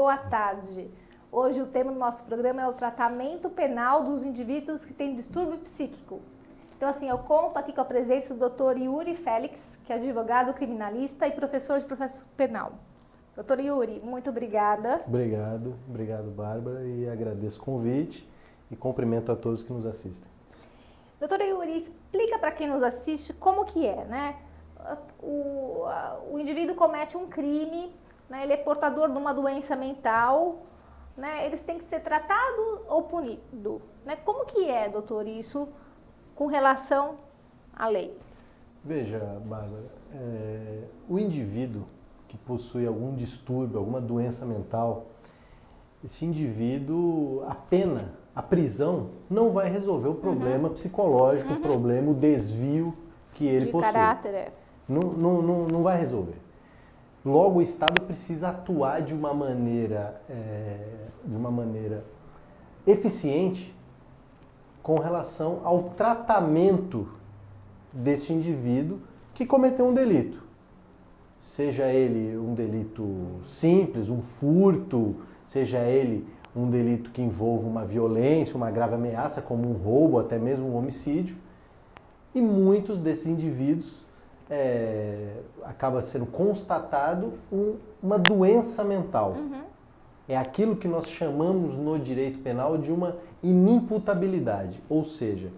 boa tarde. Hoje o tema do nosso programa é o tratamento penal dos indivíduos que têm distúrbio psíquico. Então, assim, eu conto aqui com a presença do Dr. Yuri Félix, que é advogado criminalista e professor de processo penal. Dr. Yuri, muito obrigada. Obrigado, Bárbara, e agradeço o convite e cumprimento a todos que nos assistem. Doutora Yuri, explica para quem nos assiste como que é, né? O indivíduo comete um crime, né? Ele é portador de uma doença mental, né? Eles têm que ser tratado ou punido, né? Como que é, doutor, isso com relação à lei? Veja, Bárbara, o indivíduo que possui algum distúrbio, alguma doença mental, esse indivíduo, a prisão não vai resolver o problema psicológico, o problema, o desvio que ele possui. De caráter, Não vai resolver. Logo, o Estado precisa atuar de uma maneira eficiente com relação ao tratamento deste indivíduo que cometeu um delito. Seja ele um delito simples, um furto, seja ele um delito que envolva uma violência, uma grave ameaça, como um roubo, até mesmo um homicídio. E muitos desses indivíduos acaba sendo constatado uma doença mental. É aquilo que nós chamamos no direito penal de uma inimputabilidade. Ou seja,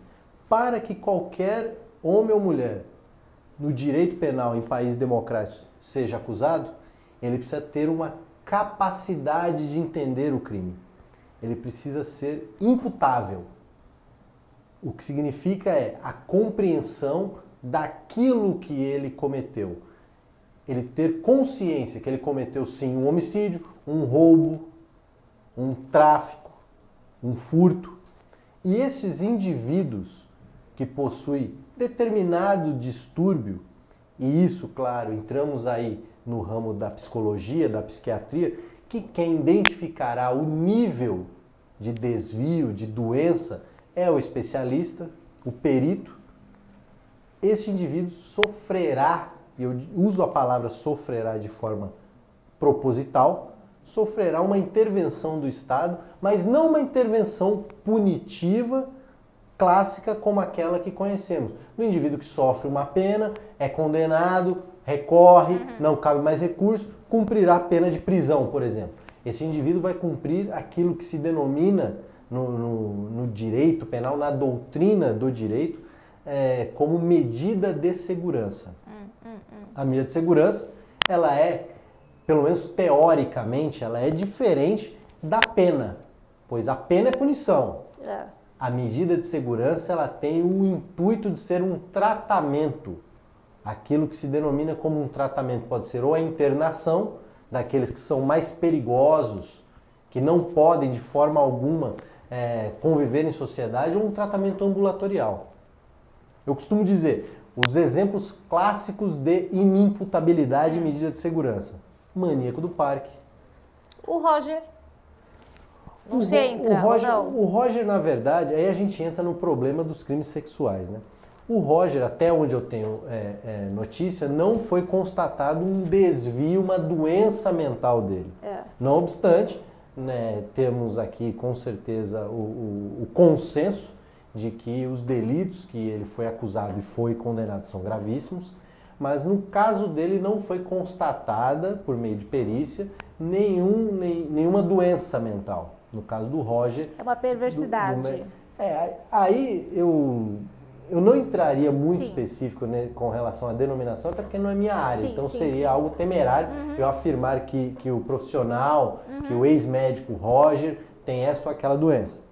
para que qualquer homem ou mulher no direito penal em países democráticos seja acusado, ele precisa ter uma capacidade de entender o crime. Ele precisa ser imputável. O que significa a compreensão daquilo que ele cometeu. Ele ter consciência que ele cometeu sim um homicídio, um roubo, um tráfico, um furto. E esses indivíduos que possuem determinado distúrbio, e isso, claro, entramos aí no ramo da psicologia, da psiquiatria, que quem identificará o nível de desvio, de doença, é o especialista, o perito. Esse indivíduo sofrerá, e eu uso a palavra sofrerá de forma proposital, sofrerá uma intervenção do Estado, mas não uma intervenção punitiva, clássica como aquela que conhecemos. Do indivíduo que sofre uma pena, é condenado, recorre, não cabe mais recurso, cumprirá a pena de prisão, por exemplo. Esse indivíduo vai cumprir aquilo que se denomina no direito penal, na doutrina do direito, como medida de segurança. A medida de segurança, ela pelo menos teoricamente, ela é diferente da pena, pois a pena é punição. A medida de segurança, ela tem o intuito de ser um tratamento. Aquilo que se denomina como um tratamento pode ser ou a internação daqueles que são mais perigosos, que não podem de forma alguma conviver em sociedade, ou um tratamento ambulatorial. Eu costumo dizer, os exemplos clássicos de inimputabilidade e medida de segurança. Maníaco do parque. O Roger. Não se entra, o Roger, na verdade, aí a gente entra no problema dos crimes sexuais, né? O Roger, até onde eu tenho notícia, não foi constatado um desvio, uma doença mental dele. Não obstante, né, temos aqui com certeza o consenso de que os delitos que ele foi acusado e foi condenado são gravíssimos, mas no caso dele não foi constatada, por meio de perícia, nenhuma doença mental. No caso do Roger... É uma perversidade. Aí eu não entraria muito específico, né, com relação à denominação, até porque não é minha área. Seria algo temerário eu afirmar que o profissional, que o ex-médico Roger tem essa ou aquela doença.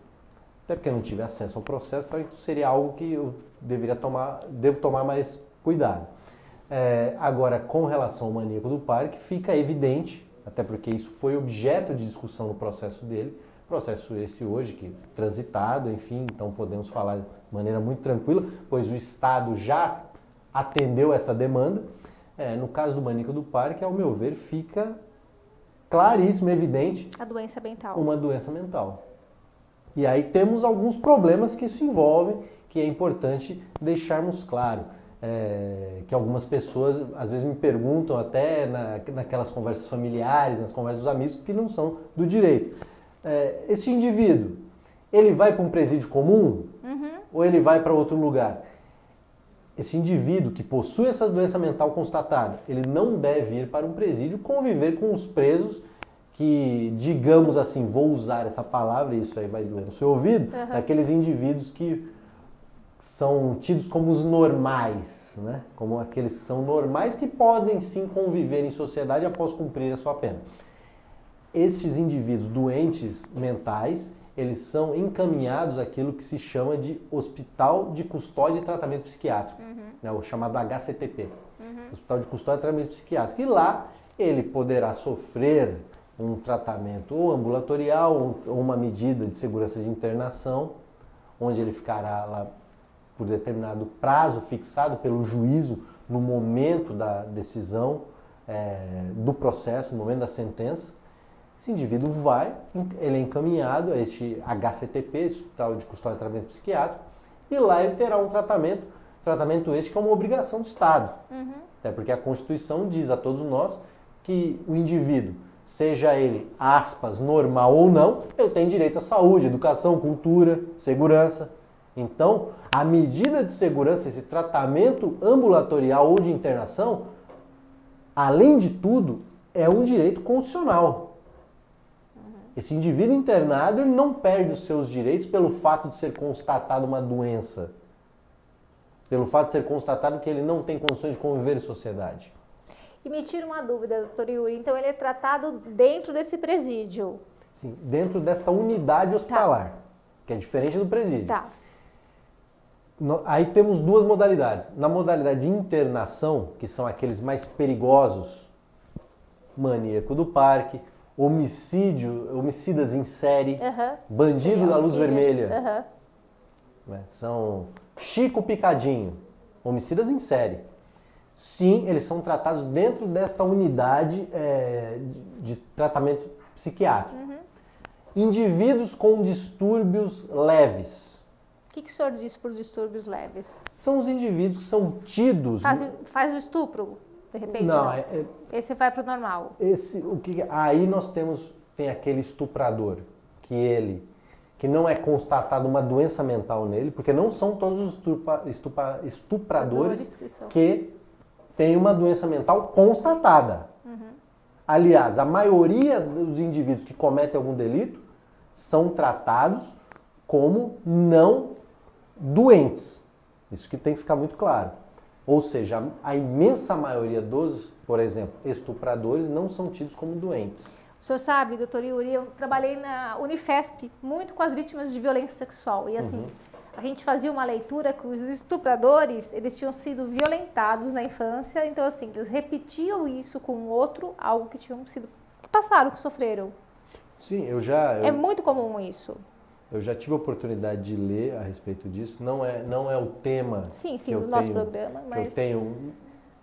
Até porque eu não tive acesso ao processo, então seria algo que eu devo tomar mais cuidado. Agora, com relação ao maníaco do parque, fica evidente, até porque isso foi objeto de discussão no processo dele, processo esse hoje, que transitado, enfim, então podemos falar de maneira muito tranquila, pois o Estado já atendeu essa demanda. No caso do maníaco do parque, ao meu ver, fica claríssimo, evidente, a doença mental. Uma doença mental. E aí temos alguns problemas que isso envolve, que é importante deixarmos claro. que algumas pessoas às vezes me perguntam até naquelas conversas familiares, nas conversas dos amigos, que não são do direito. Esse indivíduo, ele vai para um presídio comum ou ele vai para outro lugar? Esse indivíduo que possui essa doença mental constatada, ele não deve ir para um presídio conviver com os presos que, digamos assim, vou usar essa palavra, e isso aí vai doer no seu ouvido, daqueles indivíduos que são tidos como os normais, né? Como aqueles que são normais que podem sim conviver em sociedade após cumprir a sua pena. Estes indivíduos doentes mentais, eles são encaminhados àquilo que se chama de Hospital de Custódia e Tratamento Psiquiátrico, né, o chamado HCTP, Hospital de Custódia e Tratamento Psiquiátrico. E lá ele poderá sofrer um tratamento ou ambulatorial ou uma medida de segurança de internação, onde ele ficará lá por determinado prazo fixado pelo juízo no momento da decisão do processo, no momento da sentença. Esse indivíduo ele é encaminhado a este HCTP, Hospital de Custódia e Tratamento Psiquiátrico, e lá ele terá um tratamento este que é uma obrigação do Estado. Até porque a Constituição diz a todos nós que o indivíduo, seja ele, aspas, normal ou não, ele tem direito à saúde, educação, cultura, segurança. Então, a medida de segurança, esse tratamento ambulatorial ou de internação, além de tudo, é um direito constitucional. Esse indivíduo internado, ele não perde os seus direitos pelo fato de ser constatada uma doença. Pelo fato de ser constatado que ele não tem condições de conviver em sociedade. E me tira uma dúvida, doutor Yuri. Então, ele é tratado dentro desse presídio? Sim, dentro desta unidade hospitalar, que é diferente do presídio. Tá. Aí temos duas modalidades. Na modalidade de internação, que são aqueles mais perigosos, maníaco do parque, homicidas em série, bandido da luz vermelha, né? São Chico Picadinho, homicidas em série. Sim, eles são tratados dentro desta unidade de tratamento psiquiátrico. Indivíduos com distúrbios leves. O que o senhor diz por distúrbios leves? São os indivíduos que são tidos... Faz o estupro, de repente? Não, esse vai para o normal. Aí nós tem aquele estuprador, que não é constatado uma doença mental nele, porque não são todos os estupradores que têm uma doença mental constatada. Aliás, a maioria dos indivíduos que cometem algum delito são tratados como não doentes. Isso que tem que ficar muito claro. Ou seja, a imensa maioria dos, por exemplo, estupradores não são tidos como doentes. O senhor sabe, doutor Yuri, eu trabalhei na Unifesp muito com as vítimas de violência sexual. E assim, a gente fazia uma leitura que os estupradores, eles tinham sido violentados na infância. Então assim, eles repetiam isso com o outro, algo que tinham sido, que passaram, que sofreram. Sim, É muito comum isso. Eu já tive a oportunidade de ler a respeito disso. Não é o tema do nosso programa, mas eu tenho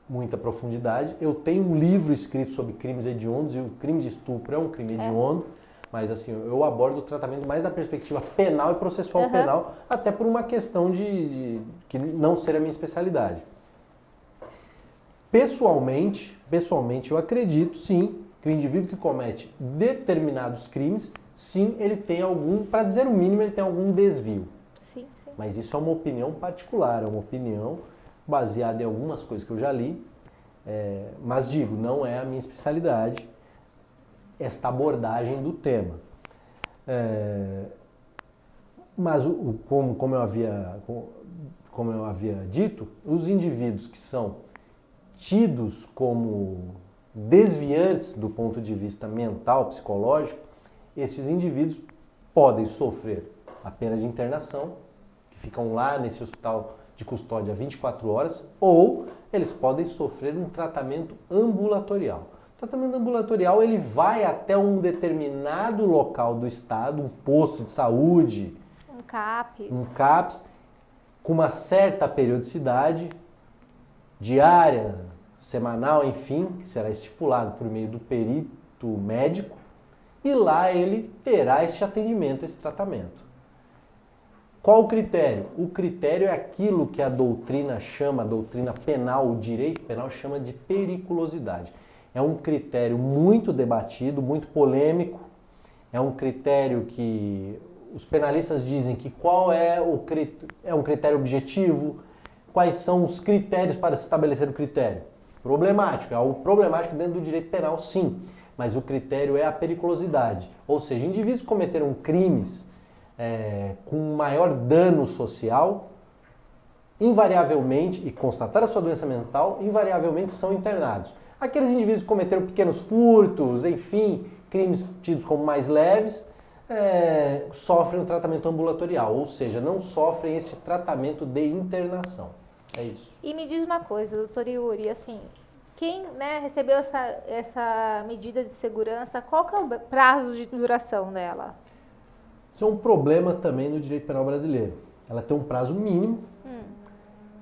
muita profundidade. Eu tenho um livro escrito sobre crimes hediondos, e o crime de estupro é um crime hediondo, mas assim, eu abordo o tratamento mais da perspectiva penal e processual penal, até por uma questão de não ser a minha especialidade. Pessoalmente, eu acredito sim que o indivíduo que comete determinados crimes, sim, ele tem para dizer o mínimo, ele tem algum desvio. Sim. Mas isso é uma opinião particular, é uma opinião baseada em algumas coisas que eu já li, mas digo, não é a minha especialidade esta abordagem do tema. Mas, como eu havia dito, os indivíduos que são tidos como desviantes do ponto de vista mental, psicológico, esses indivíduos podem sofrer a pena de internação, que ficam lá nesse hospital de custódia 24 horas, ou eles podem sofrer um tratamento ambulatorial. O tratamento ambulatorial, ele vai até um determinado local do estado, um posto de saúde, um CAPS, com uma certa periodicidade, diária, semanal, enfim, que será estipulado por meio do perito médico, e lá ele terá este atendimento, esse tratamento. Qual o critério? O critério é aquilo que a doutrina chama, a doutrina penal, o direito penal chama de periculosidade. É um critério muito debatido, muito polêmico, é um critério que os penalistas dizem que qual é um critério objetivo, quais são os critérios para se estabelecer o critério. Problemático, é algo problemático dentro do direito penal, sim, mas o critério é a periculosidade, ou seja, indivíduos que cometeram crimes com maior dano social, invariavelmente, e constatar a sua doença mental, invariavelmente são internados. Aqueles indivíduos que cometeram pequenos furtos, enfim, crimes tidos como mais leves, sofrem um tratamento ambulatorial, ou seja, não sofrem esse tratamento de internação. É isso. E me diz uma coisa, doutor Yuri, assim, quem recebeu essa medida de segurança, qual que é o prazo de duração dela? Isso é um problema também no direito penal brasileiro. Ela tem um prazo mínimo.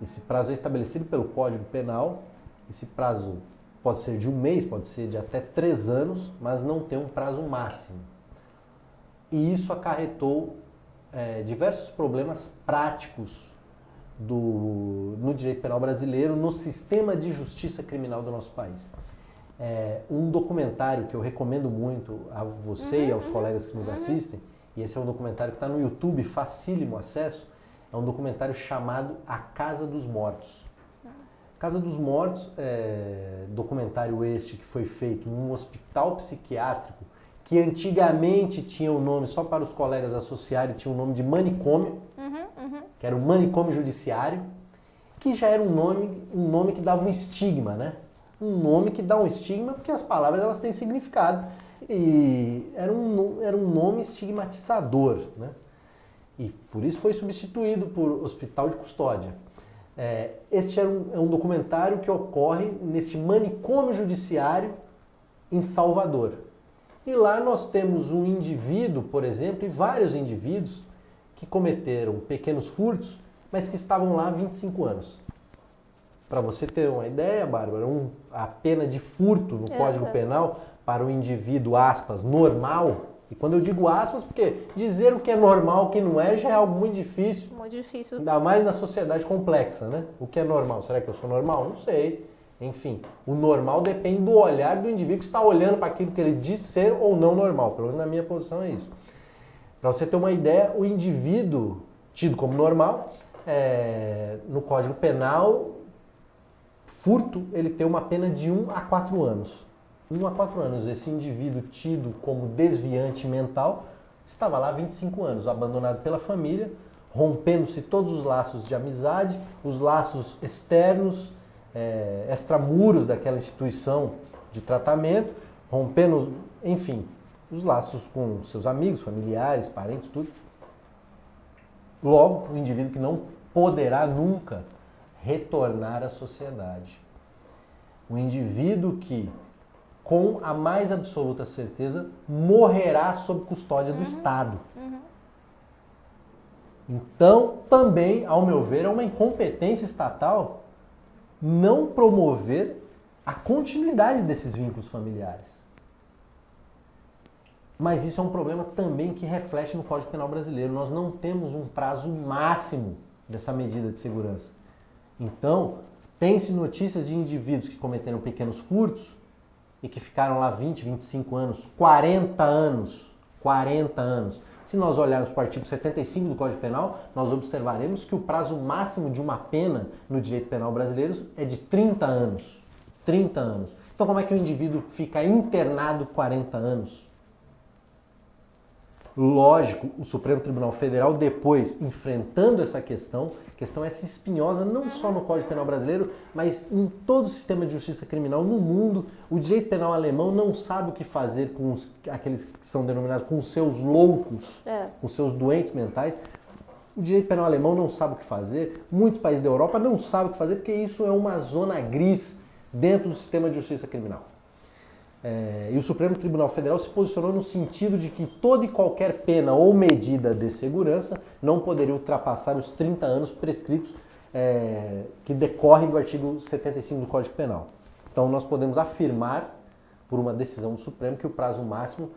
Esse prazo é estabelecido pelo Código Penal. Esse prazo pode ser de 1 mês, pode ser de até 3 anos, mas não tem um prazo máximo. E isso acarretou diversos problemas práticos no direito penal brasileiro, no sistema de justiça criminal do nosso país. Um documentário que eu recomendo muito a você e aos colegas que nos assistem, e esse é um documentário que está no YouTube, facílimo acesso, é um documentário chamado A Casa dos Mortos. Casa dos Mortos documentário este que foi feito num hospital psiquiátrico que antigamente tinha o nome, só para os colegas associarem, tinha o nome de manicômio, que era o manicômio judiciário, que já era um nome que dava um estigma, né? Um nome que dá um estigma porque as palavras elas têm significado. E era um nome estigmatizador, né? E por isso foi substituído por Hospital de Custódia. Este é um documentário que ocorre neste manicômio judiciário em Salvador. E lá nós temos um indivíduo, por exemplo, e vários indivíduos que cometeram pequenos furtos, mas que estavam lá há 25 anos. Para você ter uma ideia, Bárbara, a pena de furto no Código Penal para o indivíduo, aspas, normal, e quando eu digo aspas, porque dizer o que é normal, o que não é, já é algo muito difícil. Muito difícil. Ainda mais na sociedade complexa, né? O que é normal? Será que eu sou normal? Não sei. Enfim, o normal depende do olhar do indivíduo que está olhando para aquilo que ele diz ser ou não normal. Pelo menos na minha posição é isso. Para você ter uma ideia, o indivíduo tido como normal, no Código Penal, furto, ele tem uma pena de 1 a 4 anos. 1 a 4 anos. Esse indivíduo tido como desviante mental estava lá há 25 anos, abandonado pela família, rompendo-se todos os laços de amizade, os laços externos, extramuros daquela instituição de tratamento, rompendo, enfim, os laços com seus amigos, familiares, parentes, tudo. Logo, o indivíduo que não poderá nunca retornar à sociedade. O indivíduo que, com a mais absoluta certeza, morrerá sob custódia do Estado. Então, também, ao meu ver, é uma incompetência estatal não promover a continuidade desses vínculos familiares. Mas isso é um problema também que reflete no Código Penal brasileiro. Nós não temos um prazo máximo dessa medida de segurança. Então, tem-se notícias de indivíduos que cometeram pequenos furtos e que ficaram lá 20, 25 anos, 40 anos. 40 anos. Se nós olharmos para o artigo 75 do Código Penal, nós observaremos que o prazo máximo de uma pena no direito penal brasileiro é de 30 anos. 30 anos. Então como é que o indivíduo fica internado 40 anos? Lógico, o Supremo Tribunal Federal, depois, enfrentando essa questão essa espinhosa não só no Código Penal brasileiro, mas em todo o sistema de justiça criminal no mundo. O direito penal alemão não sabe o que fazer com aqueles que são denominados com os seus loucos, com os seus doentes mentais. O direito penal alemão não sabe o que fazer, muitos países da Europa não sabem o que fazer, porque isso é uma zona gris dentro do sistema de justiça criminal. E o Supremo Tribunal Federal se posicionou no sentido de que toda e qualquer pena ou medida de segurança não poderia ultrapassar os 30 anos prescritos que decorrem do artigo 75 do Código Penal. Então nós podemos afirmar, por uma decisão do Supremo, que o prazo máximo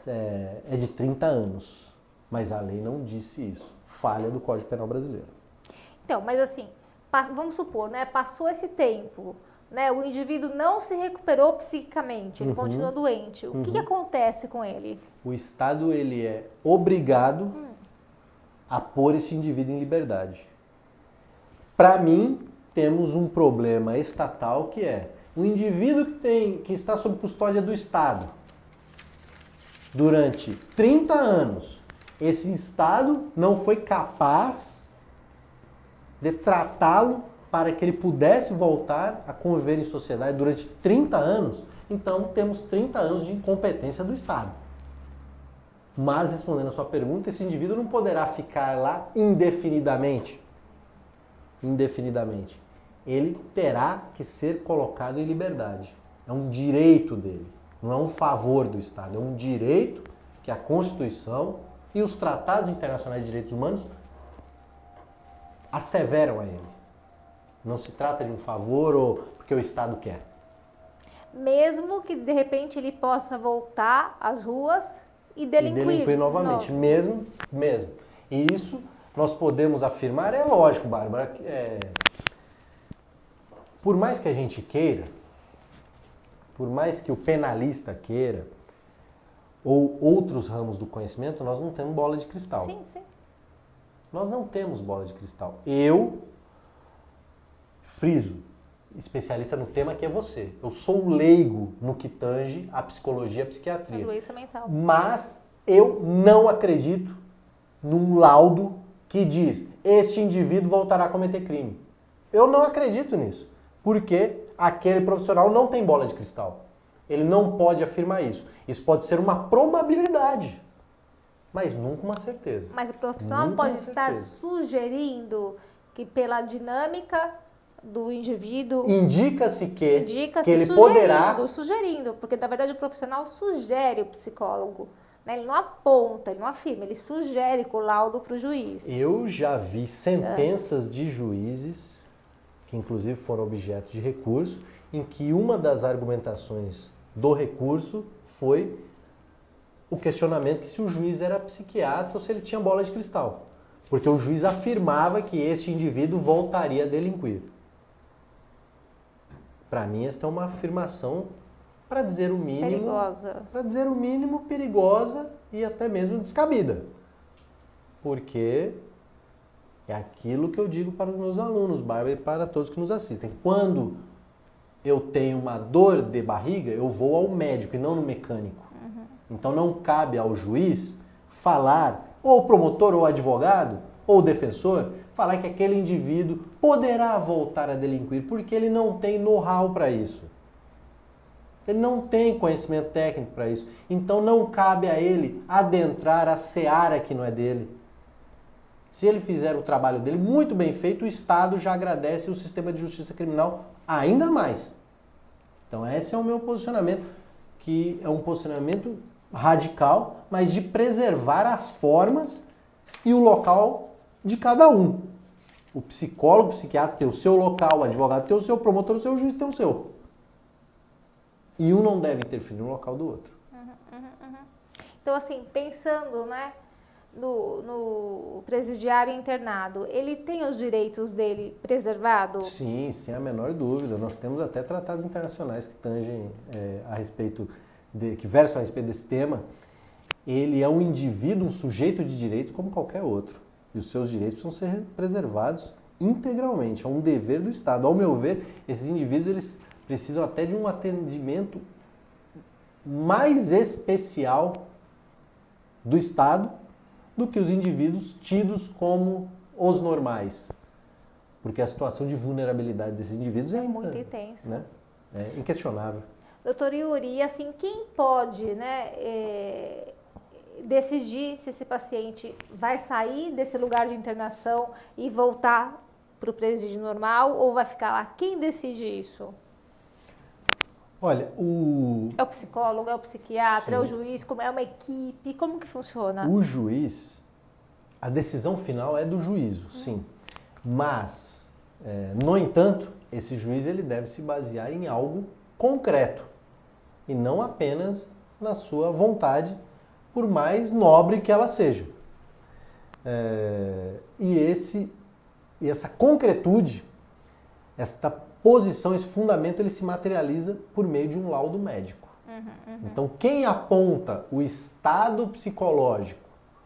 é de 30 anos. Mas a lei não disse isso. falha do Código Penal brasileiro. Então, mas assim, vamos supor, né, passou esse tempo, né, o indivíduo não se recuperou psiquicamente, ele continua doente. O que acontece com ele? O Estado ele é obrigado a pôr esse indivíduo em liberdade. Para mim, temos um problema estatal que é o indivíduo que está sob custódia do Estado durante 30 anos. Esse Estado não foi capaz de tratá-lo para que ele pudesse voltar a conviver em sociedade durante 30 anos. Então, temos 30 anos de incompetência do Estado. Mas, respondendo a sua pergunta, esse indivíduo não poderá ficar lá indefinidamente. Indefinidamente. Ele terá que ser colocado em liberdade. É um direito dele, não é um favor do Estado. É um direito que a Constituição e os tratados internacionais de direitos humanos asseveram a ele. Não se trata de um favor ou porque o Estado quer. Mesmo que, de repente, ele possa voltar às ruas e delinquir. E delinquir novamente, mesmo. E isso nós podemos afirmar, é lógico, Bárbara, por mais que a gente queira, por mais que o penalista queira, ou outros ramos do conhecimento, nós não temos bola de cristal. Sim, sim. Nós não temos bola de cristal. Eu friso, especialista no tema que é você. Eu sou leigo no que tange a psicologia e a psiquiatria. A doença mental. Mas eu não acredito num laudo que diz este indivíduo voltará a cometer crime. Eu não acredito nisso. Porque aquele profissional não tem bola de cristal. Ele não pode afirmar isso. Isso pode ser uma probabilidade, mas nunca uma certeza. Mas o profissional Nunca pode uma estar certeza. sugerindo que pela dinâmica do indivíduo Indica-se que ele sugerindo, porque na verdade o profissional sugere o psicólogo, né? Ele não aponta, ele não afirma, ele sugere com o laudo para o juiz. Eu já vi sentenças de juízes, que inclusive foram objeto de recurso, em que uma das argumentações do recurso foi o questionamento que se o juiz era psiquiatra ou se ele tinha bola de cristal. Porque o juiz afirmava que este indivíduo voltaria a delinquir. Para mim, esta é uma afirmação, para dizer o mínimo... Perigosa. Para dizer o mínimo, perigosa e até mesmo descabida. Porque é aquilo que eu digo para os meus alunos, Bárbara, e para todos que nos assistem. Quando eu tenho uma dor de barriga, eu vou ao médico e não no mecânico. Então não cabe ao juiz falar, ou o promotor, ou o advogado, ou o defensor, falar que aquele indivíduo poderá voltar a delinquir, porque ele não tem know-how para isso. Ele não tem conhecimento técnico para isso. Então não cabe a ele adentrar a seara que não é dele. Se ele fizer o trabalho dele muito bem feito, o Estado já agradece o sistema de justiça criminal ainda mais. Então esse é o meu posicionamento, que é um posicionamento radical, mas de preservar as formas e o local de cada um. O psicólogo, o psiquiatra tem o seu local, o advogado tem o seu, o promotor o seu, o juiz tem o seu. E um não deve interferir no local do outro. Então, assim, pensando, né, no presidiário internado, ele tem os direitos dele preservados? Sim, sem a menor dúvida. Nós temos até tratados internacionais que tangem a respeito, que versam a respeito desse tema. Ele é um indivíduo, um sujeito de direitos como qualquer outro. E os seus direitos precisam ser preservados integralmente. É um dever do Estado. Ao meu ver, esses indivíduos eles precisam até de um atendimento mais especial do Estado do que os indivíduos tidos como os normais. Porque a situação de vulnerabilidade desses indivíduos é muito intensa. Né? É inquestionável. Doutor Yuri, e assim, quem pode, né, decidir se esse paciente vai sair desse lugar de internação e voltar para o presídio normal ou vai ficar lá? Quem decide isso? Olha, É o psicólogo, é o psiquiatra, Sim. é o juiz, é uma equipe? Como que funciona? O juiz, a decisão final é do juízo, sim. Mas, no entanto, esse juiz ele deve se basear em algo concreto e não apenas na sua vontade, por mais nobre que ela seja. E essa concretude, esta posição, esse fundamento, ele se materializa por meio de um laudo médico. Então, quem aponta o estado psicológico,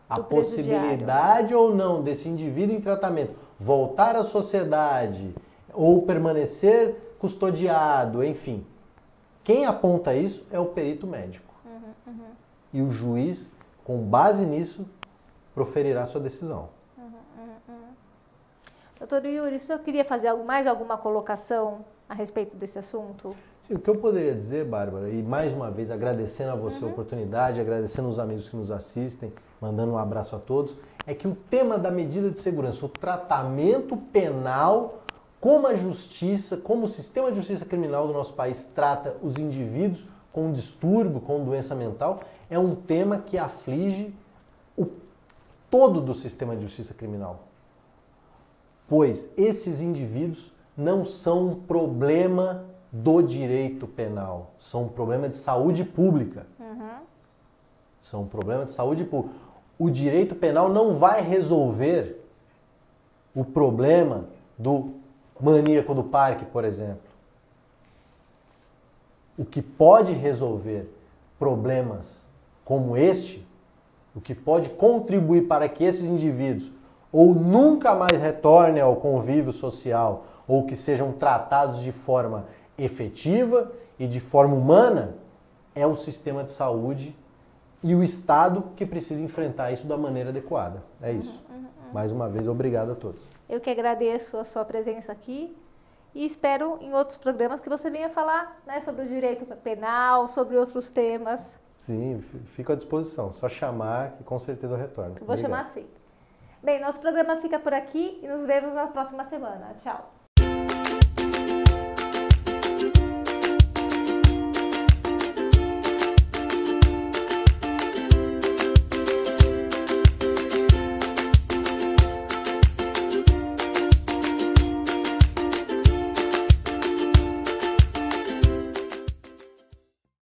a possibilidade ou não desse indivíduo em tratamento voltar à sociedade ou permanecer custodiado, enfim, quem aponta isso é o perito médico. E o juiz, com base nisso, proferirá sua decisão. Doutor Yuri, o senhor queria fazer mais alguma colocação a respeito desse assunto? Sim, o que eu poderia dizer, Bárbara, e mais uma vez agradecendo a você a oportunidade, agradecendo os amigos que nos assistem, mandando um abraço a todos, é que o tema da medida de segurança, o tratamento penal, como a justiça, como o sistema de justiça criminal do nosso país trata os indivíduos com distúrbio, com doença mental, é um tema que aflige o todo do sistema de justiça criminal. Pois esses indivíduos não são um problema do direito penal, são um problema de saúde pública. São um problema de saúde pública. O direito penal não vai resolver o problema do maníaco do parque, por exemplo. O que pode resolver problemas como este, o que pode contribuir para que esses indivíduos ou nunca mais retornem ao convívio social, ou que sejam tratados de forma efetiva e de forma humana, é o sistema de saúde e o Estado que precisa enfrentar isso da maneira adequada. É isso. Mais uma vez, obrigado a todos. Eu que agradeço a sua presença aqui e espero em outros programas que você venha falar, né, sobre o direito penal, sobre outros temas. Sim, fico à disposição. Só chamar que com certeza eu retorno. Vou chamar sim. Bem, nosso programa fica por aqui e nos vemos na próxima semana. Tchau.